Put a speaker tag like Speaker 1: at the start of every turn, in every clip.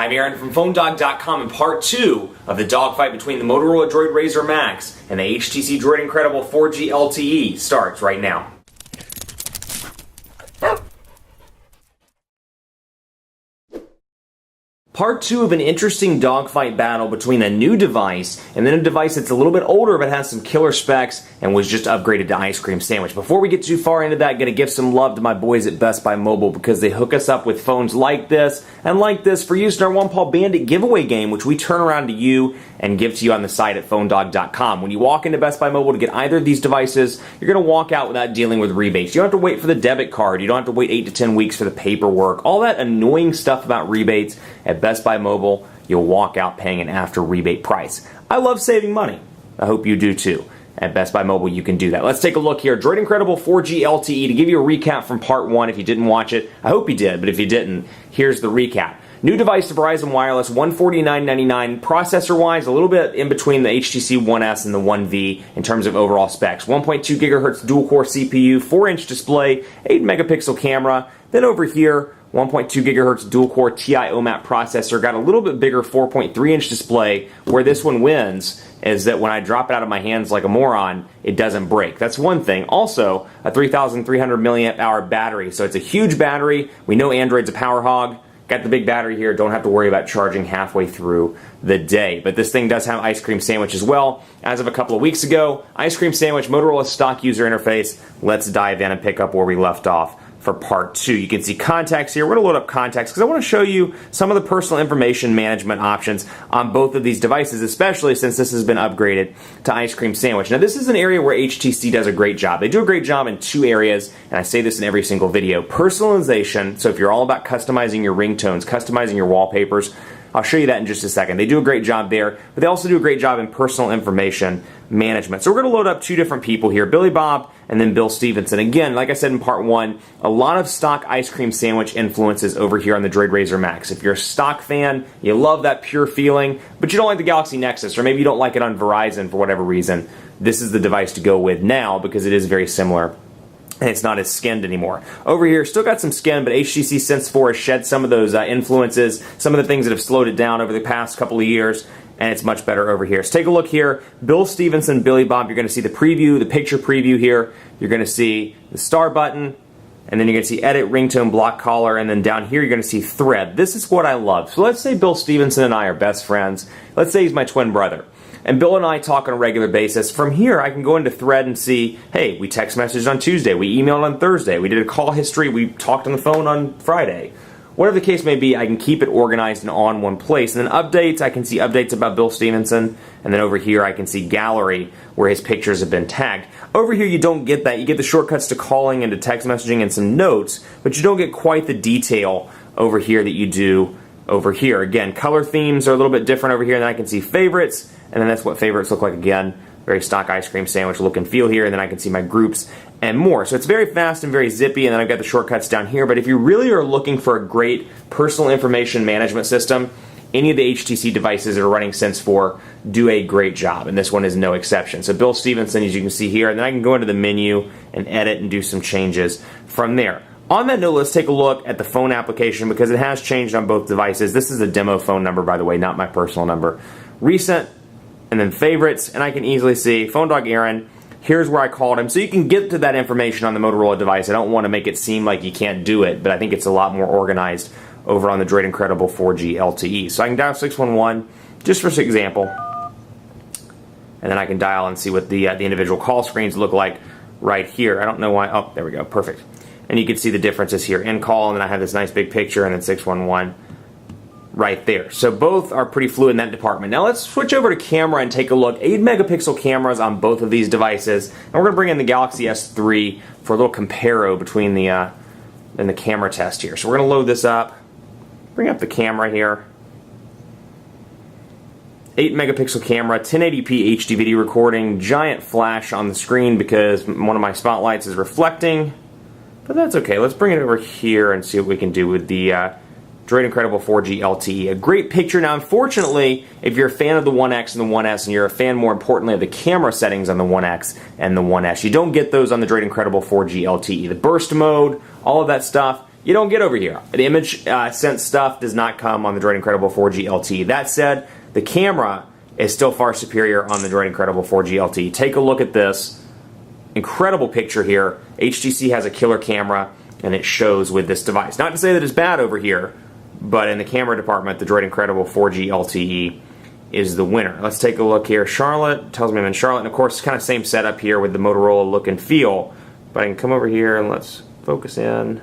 Speaker 1: I'm Aaron from PhoneDog.com, and part 2 of the dogfight between the Motorola DROID RAZR MAXX and the HTC DROID Incredible 4G LTE starts right now. Part 2 of an interesting dogfight battle between a new device and then a device that's a little bit older but has some killer specs and was just upgraded to ice cream sandwich. Before we get too far into that, gonna give some love to my boys at Best Buy Mobile because they hook us up with phones like this and like this for use in our One Paw Bandit giveaway game, which we turn around to you and give to you on the site at PhoneDog.com. When you walk into Best Buy Mobile to get either of these devices, you're gonna walk out without dealing with rebates. You don't have to wait for the debit card. You don't have to wait 8 to 10 weeks for the paperwork. All that annoying stuff about rebates at Best Buy Mobile, you'll walk out paying an after rebate price. I love saving money. I hope you do too. At Best Buy Mobile, you can do that. Let's take a look here. DROID Incredible 4G LTE. To give you a recap from part 1, if you didn't watch it, I hope you did, but if you didn't, here's the recap. New device to Verizon Wireless, $149.99. Processor-wise, a little bit in between the HTC One S and the One V in terms of overall specs. 1.2 gigahertz dual-core CPU, 4-inch display, 8-megapixel camera. Then over here, 1.2 gigahertz dual-core TI OMAP processor. Got a little bit bigger 4.3-inch display. Where this one wins is that when I drop it out of my hands like a moron, it doesn't break. That's one thing. Also, a 3,300 milliamp hour battery. So it's a huge battery. We know Android's a power hog. Got the big battery here, don't have to worry about charging halfway through the day. But this thing does have ice cream sandwich as well. As of a couple of weeks ago, ice cream sandwich, Motorola stock user interface. Let's dive in and pick up where we left off for part 2. You can see contacts here. We're going to load up contacts because I want to show you some of the personal information management options on both of these devices, especially since this has been upgraded to ice cream sandwich. Now this is an area where HTC does a great job. They do a great job in 2 areas, and I say this in every single video. Personalization, so if you're all about customizing your ringtones, customizing your wallpapers, I'll show you that in just a second. They do a great job there, but they also do a great job in personal information management. So we're going to load up 2 different people here, Billy Bob and then Bill Stevenson. Again, like I said in part 1, a lot of stock ice cream sandwich influences over here on the DROID RAZR MAXX. If you're a stock fan, you love that pure feeling, but you don't like the Galaxy Nexus, or maybe you don't like it on Verizon for whatever reason, this is the device to go with now because it is very similar. And it's not as skinned anymore. Over here, still got some skin, but HTC Sense 4 has shed some of those influences, some of the things that have slowed it down over the past couple of years, and it's much better over here. So take a look here. Bill Stevenson, Billy Bob, you're going to see the preview, the picture preview here. You're going to see the star button, and then you're going to see edit, ringtone, block caller, and then down here you're going to see thread. This is what I love. So let's say Bill Stevenson and I are best friends. Let's say he's my twin brother. And Bill and I talk on a regular basis. From here, I can go into Thread and see, hey, we text messaged on Tuesday, we emailed on Thursday, we did a call history, we talked on the phone on Friday. Whatever the case may be, I can keep it organized and all in one place. And then updates, I can see updates about Bill Stevenson. And then over here, I can see gallery, where his pictures have been tagged. Over here, you don't get that. You get the shortcuts to calling and to text messaging and some notes, but you don't get quite the detail over here that you do over here. Again, color themes are a little bit different over here, and then I can see favorites, and then that's what favorites look like again. Very stock ice cream sandwich look and feel here, and then I can see my groups and more. So it's very fast and very zippy, and then I've got the shortcuts down here. But if you really are looking for a great personal information management system, any of the HTC devices that are running Sense 4 do a great job, and this one is no exception. So Bill Stevenson, as you can see here, and then I can go into the menu and edit and do some changes from there. On that note, let's take a look at the phone application because it has changed on both devices. This is a demo phone number, by the way, not my personal number. Recent, and then favorites, and I can easily see Phone Dog Aaron. Here's where I called him. So you can get to that information on the Motorola device. I don't want to make it seem like you can't do it, but I think it's a lot more organized over on the DROID Incredible 4G LTE. So I can dial 611, just for example, and then I can dial and see what the individual call screens look like right here. I don't know why. Oh, there we go. Perfect. And you can see the differences here. In call, and then I have this nice big picture, and then 611 right there. So both are pretty fluid in that department. Now let's switch over to camera and take a look. 8-megapixel cameras on both of these devices. And we're going to bring in the Galaxy S3 for a little comparo between the camera test here. So we're going to load this up. Bring up the camera here. 8-megapixel camera, 1080p HD video recording, giant flash on the screen because one of my spotlights is reflecting. But that's okay. Let's bring it over here and see what we can do with the DROID Incredible 4G LTE. A great picture. Now, unfortunately, if you're a fan of the One X and the One S, and you're a fan, more importantly, of the camera settings on the One X and the One S, you don't get those on the DROID Incredible 4G LTE. The burst mode, all of that stuff, you don't get over here. The image sense stuff does not come on the Droid Incredible 4G LTE. That said, the camera is still far superior on the Droid Incredible 4G LTE. Take a look at this. Incredible picture here. HTC has a killer camera, and it shows with this device. Not to say that it's bad over here, but in the camera department, the Droid Incredible 4G LTE is the winner. Let's take a look here. Charlotte tells me I'm in Charlotte, and of course, it's kind of same setup here with the Motorola look and feel. But I can come over here and let's focus in.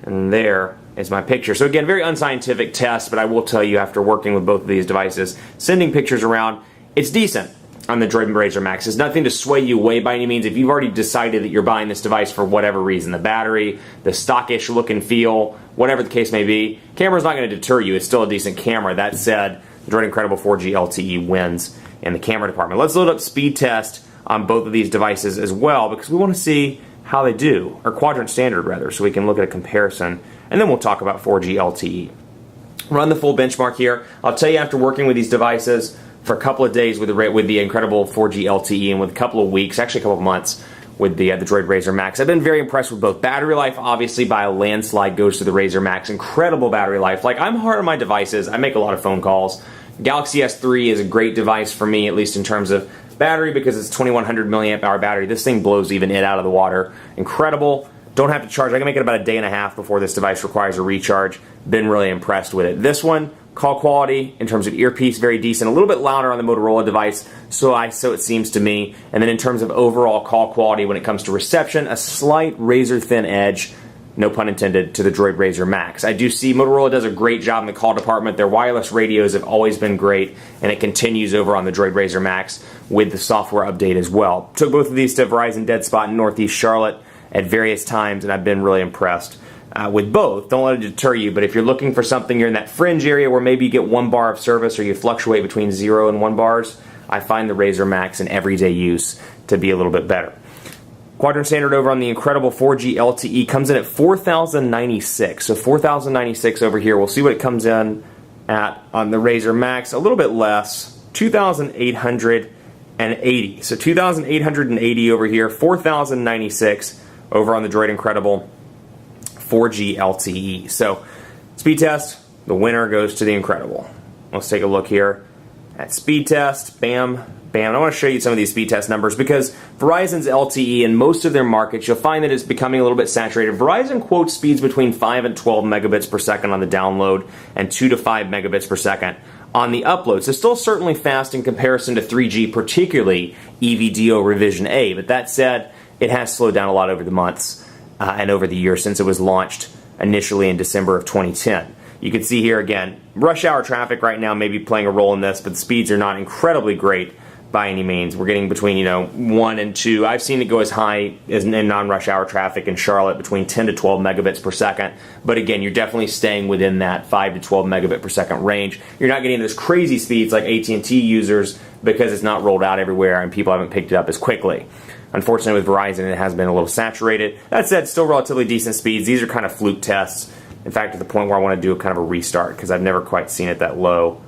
Speaker 1: And there is my picture. So again, very unscientific test, but I will tell you after working with both of these devices, sending pictures around, it's decent on the DROID RAZR MAXX. It's nothing to sway you away by any means. If you've already decided that you're buying this device for whatever reason, the battery, the stockish look and feel, whatever the case may be, camera's not going to deter you. It's still a decent camera. That said, the Droid Incredible 4G LTE wins in the camera department. Let's load up speed test on both of these devices as well, because we want to see how they do, or quadrant standard rather, so we can look at a comparison, and then we'll talk about 4G LTE. Run the full benchmark here. I'll tell you, after working with these devices for a couple of days with the Incredible 4G LTE, and with a couple of weeks, actually a couple of months, with the DROID RAZR MAXX, I've been very impressed with both. Battery life, obviously, by a landslide goes to the RAZR MAXX. Incredible battery life. Like, I'm hard on my devices. I make a lot of phone calls. Galaxy S3 is a great device for me, at least in terms of battery, because it's 2100 milliamp hour battery. This thing blows even it out of the water. Incredible. Don't have to charge. I can make it about a day and a half before this device requires a recharge. Been really impressed with it. This one, call quality in terms of earpiece, very decent. A little bit louder on the Motorola device, so it seems to me. And then in terms of overall call quality when it comes to reception, a slight razor thin edge, no pun intended, to the DROID RAZR MAXX. I do see Motorola does a great job in the call department. Their wireless radios have always been great, and it continues over on the DROID RAZR MAXX with the software update as well. Took both of these to Verizon Dead Spot in Northeast Charlotte at various times, and I've been really impressed with both. Don't let it deter you, but if you're looking for something, you're in that fringe area where maybe you get 1 bar of service or you fluctuate between 0 and 1 bars, I find the RAZR MAXX in everyday use to be a little bit better. Quadrant standard over on the Incredible 4G LTE comes in at 4,096. So 4,096 over here. We'll see what it comes in at on the RAZR MAXX. A little bit less, 2,880. So 2,880 over here, 4,096 over on the Droid Incredible 4G LTE. So speed test, the winner goes to the Incredible. Let's take a look here at speed test. Bam. Bam. I want to show you some of these speed test numbers because Verizon's LTE in most of their markets, you'll find that it's becoming a little bit saturated. Verizon quotes speeds between 5 and 12 megabits per second on the download and 2 to 5 megabits per second on the upload. So still certainly fast in comparison to 3G, particularly EVDO Revision A. But that said, it has slowed down a lot over the months and over the years since it was launched initially in December of 2010. You can see here again, rush hour traffic right now may be playing a role in this, but the speeds are not incredibly great by any means. We're getting between 1 and 2. I've seen it go as high as in non-rush hour traffic in Charlotte between 10 to 12 megabits per second. But again, you're definitely staying within that 5 to 12 megabit per second range. You're not getting those crazy speeds like AT&T users because it's not rolled out everywhere and people haven't picked it up as quickly. Unfortunately, with Verizon, it has been a little saturated. That said, still relatively decent speeds. These are kind of fluke tests. In fact, to the point where I want to do a kind of a restart because I've never quite seen it that low.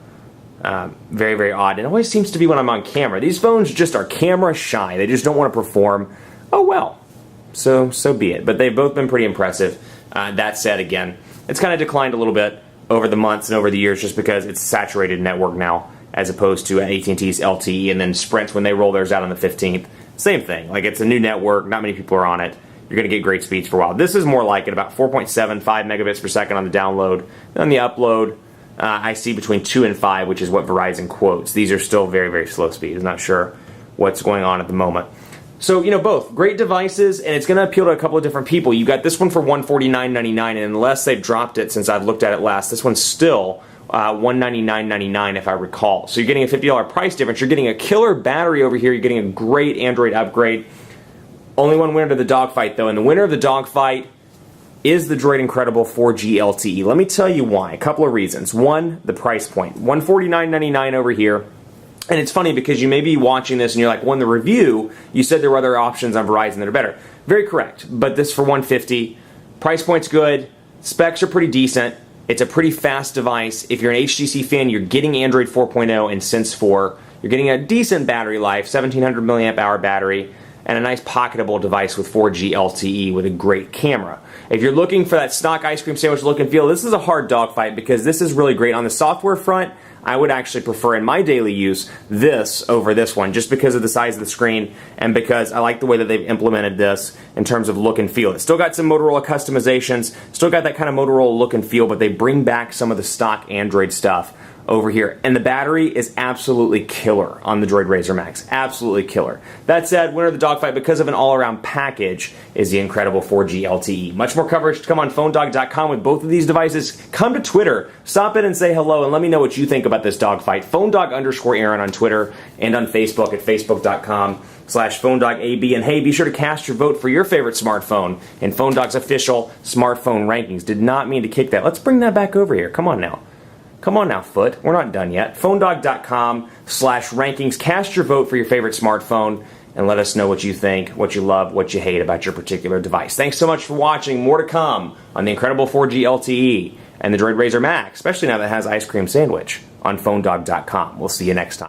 Speaker 1: Very, very odd. It always seems to be when I'm on camera. These phones just are camera shy. They just don't want to perform. Oh well. So be it. But they've both been pretty impressive. That said, again, it's kind of declined a little bit over the months and over the years just because it's a saturated network now as opposed to AT&T's LTE and then Sprint when they roll theirs out on the 15th. Same thing. Like, it's a new network. Not many people are on it. You're going to get great speeds for a while. This is more like it, about 4.75 megabits per second on the download. On the upload, I see between 2 and 5, which is what Verizon quotes. These are still very, very slow speeds. I'm not sure what's going on at the moment. So, both great devices, and it's going to appeal to a couple of different people. You got this one for $149.99, and unless they've dropped it since I've looked at it last, this one's still $199.99 if I recall. So you're getting a $50 price difference. You're getting a killer battery over here. You're getting a great Android upgrade. Only one winner to the Dogfight, though, and the winner of the Dogfight is the Droid Incredible 4G LTE. Let me tell you why. A couple of reasons. One, the price point. $149.99 over here. And it's funny because you may be watching this and you're like, well, in the review, you said there were other options on Verizon that are better. Very correct. But this for $150. Price point's good. Specs are pretty decent. It's a pretty fast device. If you're an HTC fan, you're getting Android 4.0 and Sense 4. You're getting a decent battery life, 1700 milliamp hour battery. and a nice pocketable device with 4G LTE with a great camera. If you're looking for that stock ice cream sandwich look and feel, this is a hard dogfight because this is really great. On the software front, I would actually prefer in my daily use this over this one just because of the size of the screen and because I like the way that they've implemented this in terms of look and feel. It's still got some Motorola customizations, still got that kind of Motorola look and feel, but they bring back some of the stock Android stuff over here. And the battery is absolutely killer on the DROID RAZR MAXX. Absolutely killer. That said, winner of the dogfight because of an all-around package is the incredible 4G LTE. Much more coverage to come on PhoneDog.com with both of these devices. Come to Twitter, stop in and say hello, and let me know what you think about this dogfight. PhoneDog_Aaron on Twitter and on Facebook at Facebook.com/PhoneDogAB. And hey, be sure to cast your vote for your favorite smartphone in PhoneDog's official smartphone rankings. Did not mean to kick that. Let's bring that back over here. Come on now. Come on now, Foot. We're not done yet. PhoneDog.com/rankings. Cast your vote for your favorite smartphone and let us know what you think, what you love, what you hate about your particular device. Thanks so much for watching. More to come on the incredible 4G LTE and the DROID RAZR MAXX, especially now that it has ice cream sandwich on PhoneDog.com. We'll see you next time.